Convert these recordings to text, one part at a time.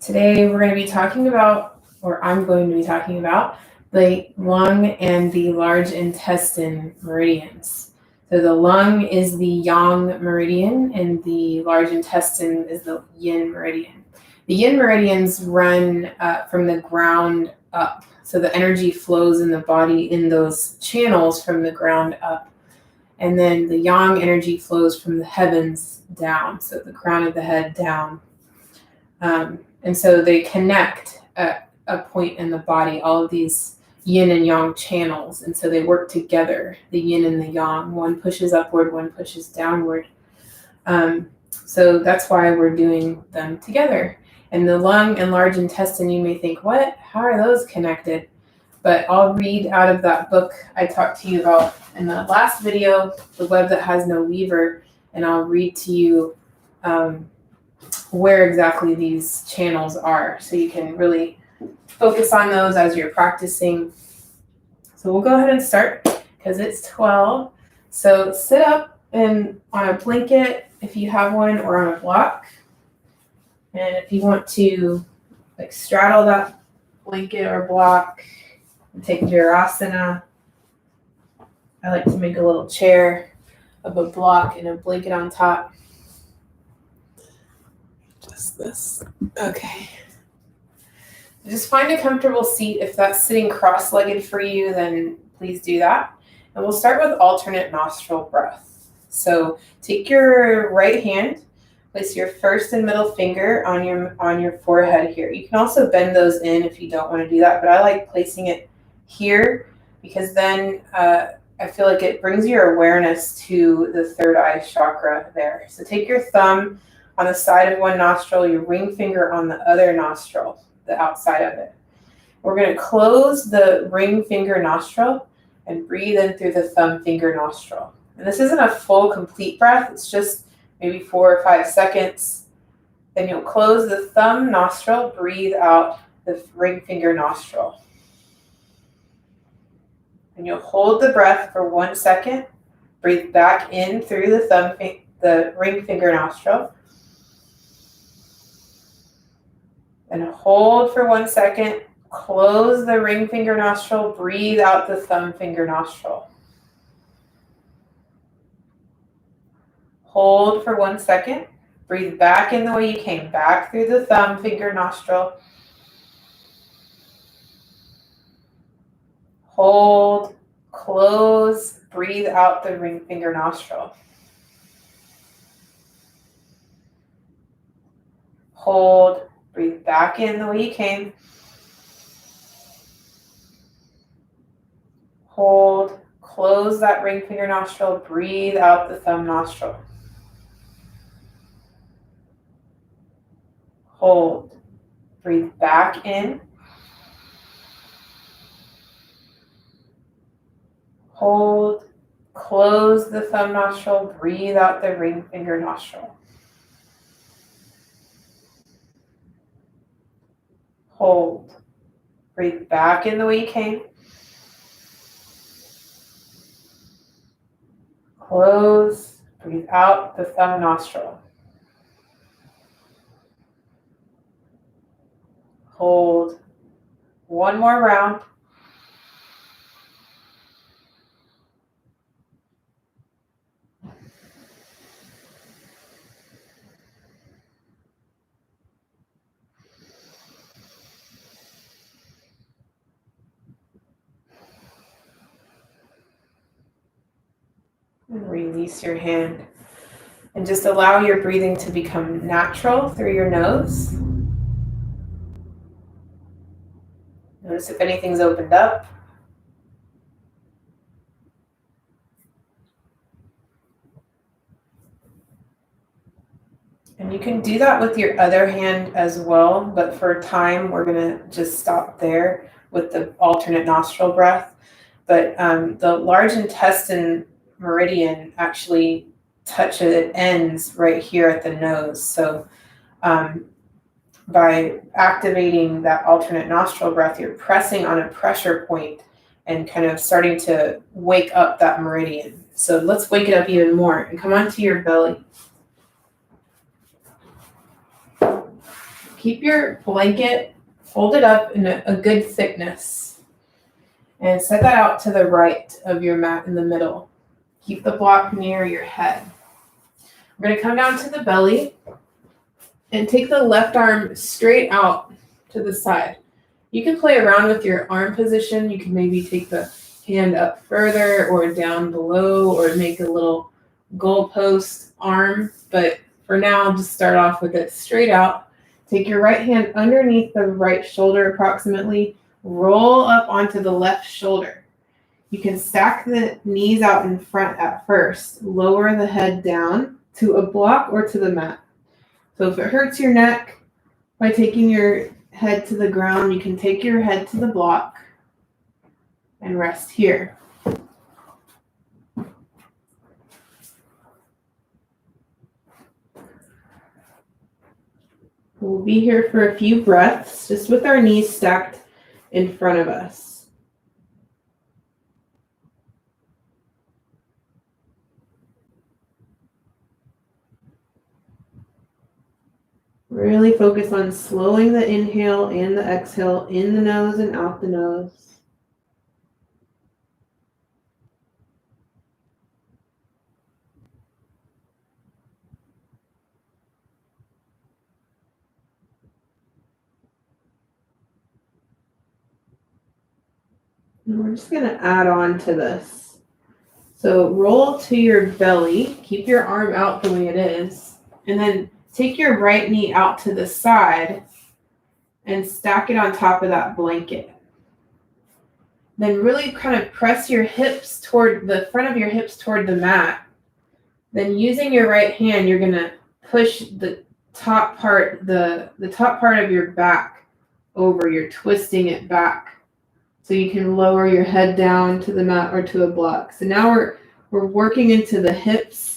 Today we're going to be talking about, or I'm going to be talking about, the lung and the large intestine meridians. So the lung is the Yang Meridian and the large intestine is the Yin Meridian. The Yin Meridians run from the ground up. So the energy flows in the body in those channels from the ground up. And then the Yang energy flows from the heavens down, so the crown of the head down. And so they connect at a point in the body, all of these yin and yang channels. And so they work together, the yin and the yang. One pushes upward, one pushes downward. So that's why we're doing them together. And the lung and large intestine, you may think, what? How are those connected? But I'll read out of that book I talked to you about in the last video, The Web That Has No Weaver, and I'll read to you where exactly these channels are, so you can really focus on those as you're practicing. So we'll go ahead and start because it's 12. So sit up and on a blanket if you have one, or on a block. And if you want to straddle that blanket or block and take Virasana, I like to make a little chair of a block and a blanket on top. Just this. Okay. Just find a comfortable seat. If that's sitting cross-legged for you, then please do that. And we'll start with alternate nostril breath. So take your right hand, place your first and middle finger on your forehead here. You can also bend those in if you don't want to do that, but I like placing it here because then I feel like it brings your awareness to the third eye chakra there. So take your thumb on the side of one nostril, your ring finger on the other nostril, the outside of it. We're going to close the ring finger nostril and breathe in through the thumb finger nostril. And this isn't a full, complete breath. It's just maybe 4 or 5 seconds. Then you'll close the thumb nostril, breathe out the ring finger nostril. And you'll hold the breath for 1 second. Breathe back in through the ring finger nostril. And hold for 1 second. Close the ring finger nostril. Breathe out the thumb finger nostril. Hold for 1 second. Breathe back in the way you came, back through the thumb finger nostril. Hold, close, breathe out the ring finger nostril. Hold, breathe back in the way you came. Hold, close that ring finger nostril, breathe out the thumb nostril. Hold, breathe back in. Hold, close the thumb nostril, breathe out the ring finger nostril. Hold, breathe back in the way you came. Close, breathe out the thumb nostril. Hold, one more round. And release your hand. And just allow your breathing to become natural through your nose. Notice if anything's opened up. And you can do that with your other hand as well, but for time, we're going to just stop there with the alternate nostril breath. But the large intestine meridian actually it ends right here at the nose. So by activating that alternate nostril breath, you're pressing on a pressure point and kind of starting to wake up that meridian. So let's wake it up even more and come onto your belly. keep your blanket folded up in a good thickness. And set that out to the right of your mat in the middle. Keep the block near your head. We're going to come down to the belly and take the left arm straight out to the side. You can play around with your arm position. You can maybe take the hand up further or down below or make a little goalpost arm. But for now, just start off with it straight out. Take your right hand underneath the right shoulder approximately. Roll up onto the left shoulder. You can stack the knees out in front at first. Lower the head down to a block or to the mat. So if it hurts your neck by taking your head to the ground, you can take your head to the block and rest here. We'll be here for a few breaths, just with our knees stacked in front of us. Really focus on slowing the inhale and the exhale in the nose and out the nose. And we're just going to add on to this. So roll to your belly, keep your arm out the way it is, and then take your right knee out to the side and stack it on top of that blanket. Then really kind of press your hips toward the front of your hips toward the mat. Then using your right hand, you're going to push the top part, the top part of your back over. You're twisting it back so you can lower your head down to the mat or to a block. So now we're working into the hips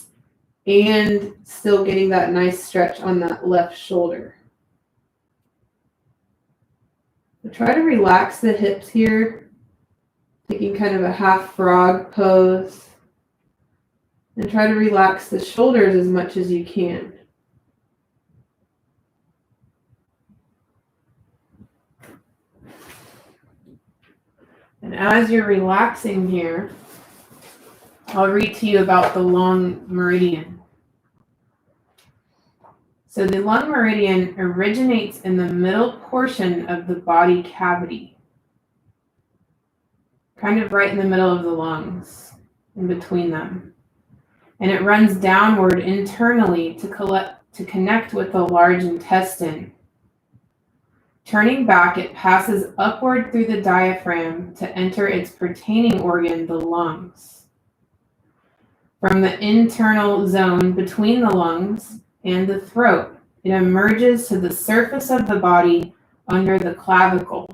and still getting that nice stretch on that left shoulder. So try to relax the hips here, taking kind of a half frog pose. And try to relax the shoulders as much as you can. And as you're relaxing here, I'll read to you about the Long Meridian. So the Lung Meridian originates in the middle portion of the body cavity, kind of right in the middle of the lungs, in between them. And it runs downward internally to connect with the large intestine. Turning back, it passes upward through the diaphragm to enter its pertaining organ, the lungs. From the internal zone between the lungs and the throat, it emerges to the surface of the body under the clavicle.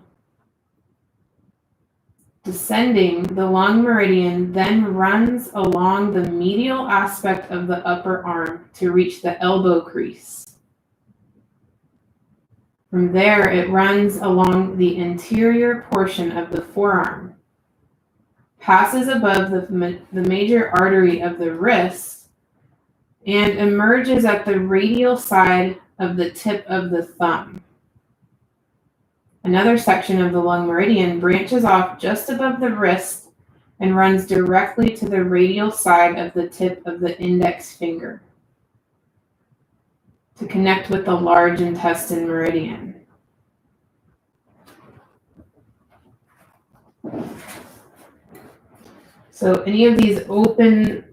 Descending, the lung meridian then runs along the medial aspect of the upper arm to reach the elbow crease. From there, it runs along the interior portion of the forearm, passes above the major artery of the wrist, and emerges at the radial side of the tip of the thumb. Another section of the lung meridian branches off just above the wrist and runs directly to the radial side of the tip of the index finger to connect with the large intestine meridian. So any of these opening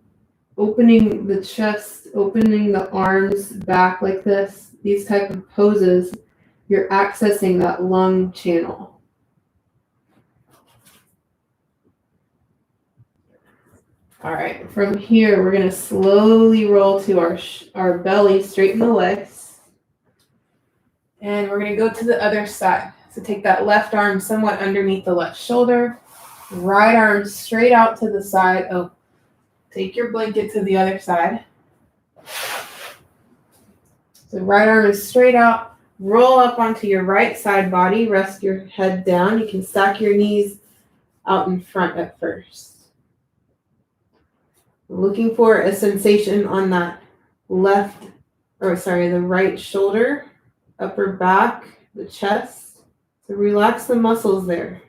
the chest, opening the arms back like this, these type of poses, you're accessing that lung channel. All right, from here, we're going to slowly roll to our belly, straighten the legs. And we're going to go to the other side. So take that left arm somewhat underneath the left shoulder, right arm straight out to the side. Oh, take your blanket to the other side. So right arm is straight out. Roll up onto your right side body. Rest your head down. You can stack your knees out in front at first. Looking for a sensation on that the right shoulder upper back, the chest. So relax the muscles there.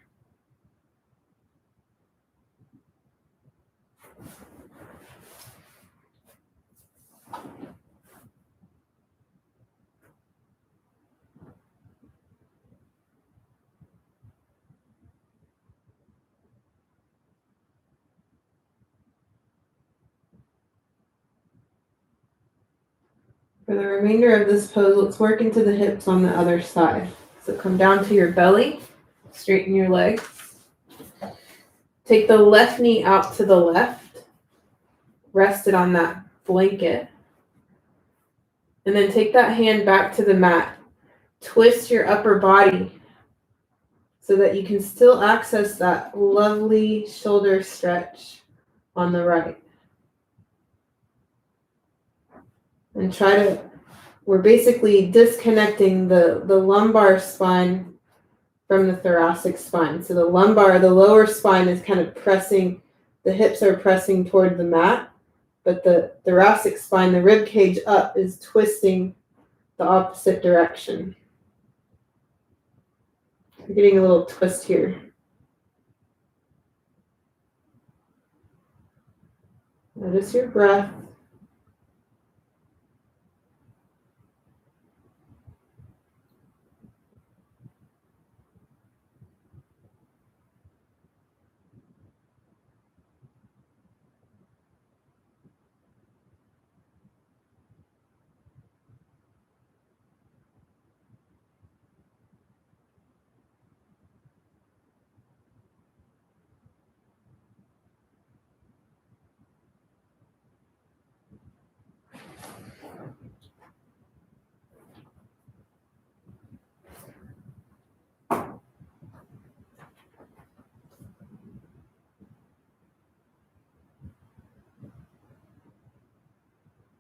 For the remainder of this pose, let's work into the hips on the other side. So come down to your belly, straighten your legs. Take the left knee out to the left, rest it on that blanket. And then take that hand back to the mat. Twist your upper body so that you can still access that lovely shoulder stretch on the right. And we're basically disconnecting the lumbar spine from the thoracic spine. So the lower spine is kind of pressing, the hips are pressing toward the mat, but the thoracic spine, the rib cage up, is twisting the opposite direction. We're getting a little twist here. Notice your breath.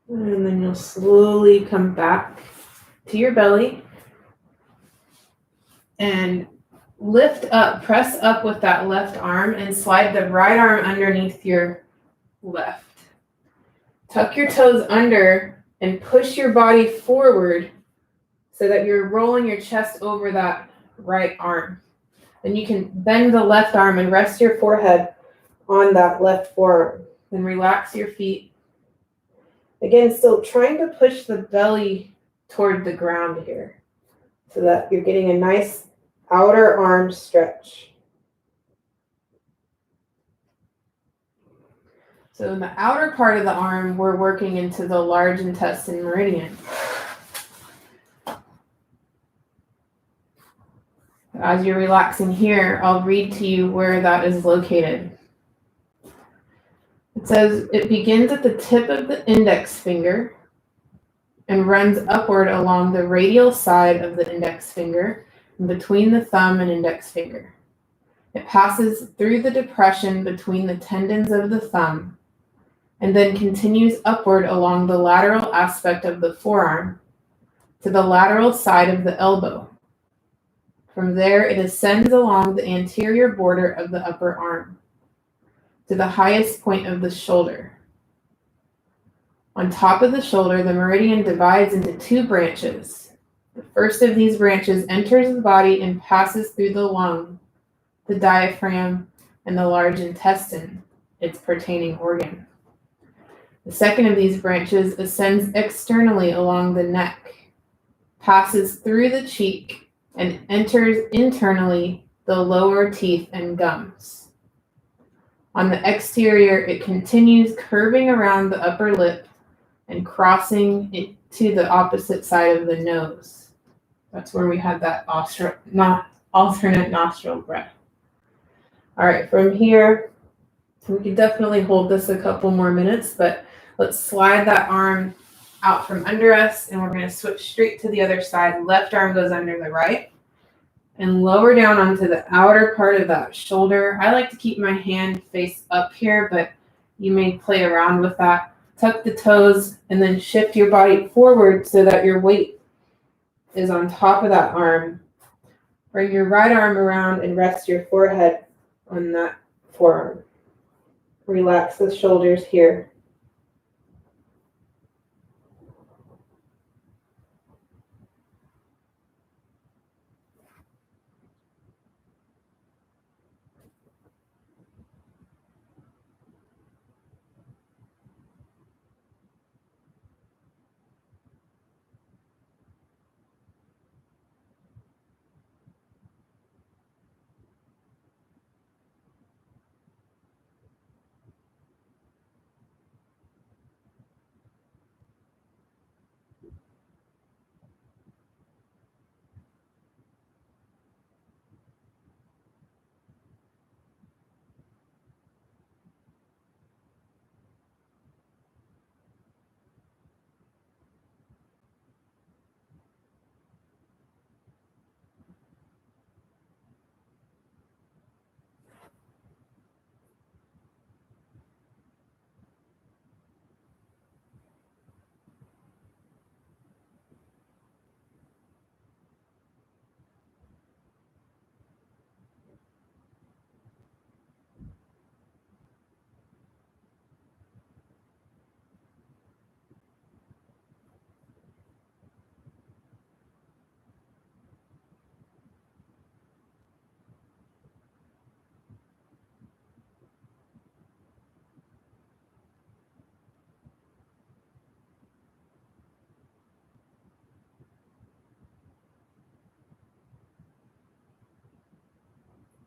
And then you'll slowly come back to your belly and lift up, press up with that left arm and slide the right arm underneath your left. Tuck your toes under and push your body forward so that you're rolling your chest over that right arm. Then you can bend the left arm and rest your forehead on that left forearm. Then relax your feet. Again, still trying to push the belly toward the ground here so that you're getting a nice outer arm stretch. So in the outer part of the arm, we're working into the large intestine meridian. As you're relaxing here, I'll read to you where that is located. It says it begins at the tip of the index finger and runs upward along the radial side of the index finger and between the thumb and index finger. It passes through the depression between the tendons of the thumb and then continues upward along the lateral aspect of the forearm to the lateral side of the elbow. From there, it ascends along the anterior border of the upper arm to the highest point of the shoulder. On top of the shoulder, the meridian divides into two branches. The first of these branches enters the body and passes through the lung, the diaphragm, and the large intestine, its pertaining organ. The second of these branches ascends externally along the neck, passes through the cheek, and enters internally the lower teeth and gums. On the exterior, it continues curving around the upper lip and crossing it to the opposite side of the nose. That's where we had that alternate nostril breath. All right, from here, we can definitely hold this a couple more minutes, but let's slide that arm out from under us, and we're going to switch straight to the other side. Left arm goes under the right, and lower down onto the outer part of that shoulder. I like to keep my hand face up here, but you may play around with that. Tuck the toes and then shift your body forward so that your weight is on top of that arm. Bring your right arm around and rest your forehead on that forearm. Relax the shoulders here.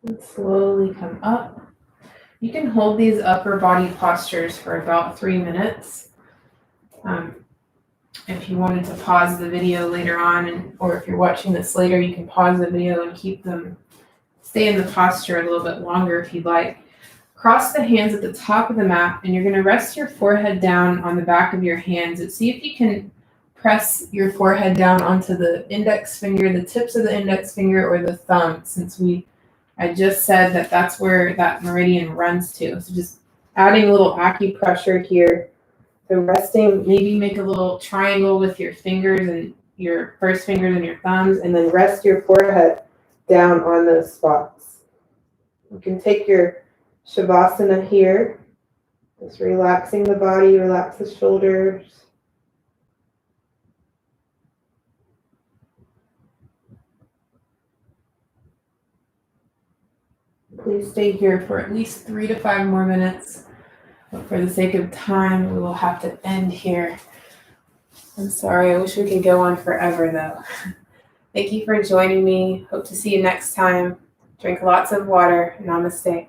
And slowly come up. You can hold these upper body postures for about 3 minutes. If you wanted to pause the video later on, or if you're watching this later, you can pause the video and stay in the posture a little bit longer if you'd like. Cross the hands at the top of the mat, and you're going to rest your forehead down on the back of your hands. And see if you can press your forehead down onto the index finger, the tips of the index finger, or the thumb, since I just said that that's where that meridian runs to. So just adding a little acupressure here. So resting, maybe make a little triangle with your fingers and your first fingers and your thumbs, and then rest your forehead down on those spots. You can take your Shavasana here, just relaxing the body, relax the shoulders. Please stay here for at least 3 to 5 more minutes. But for the sake of time, we will have to end here. I'm sorry, I wish we could go on forever though. Thank you for joining me. Hope to see you next time. Drink lots of water. Namaste.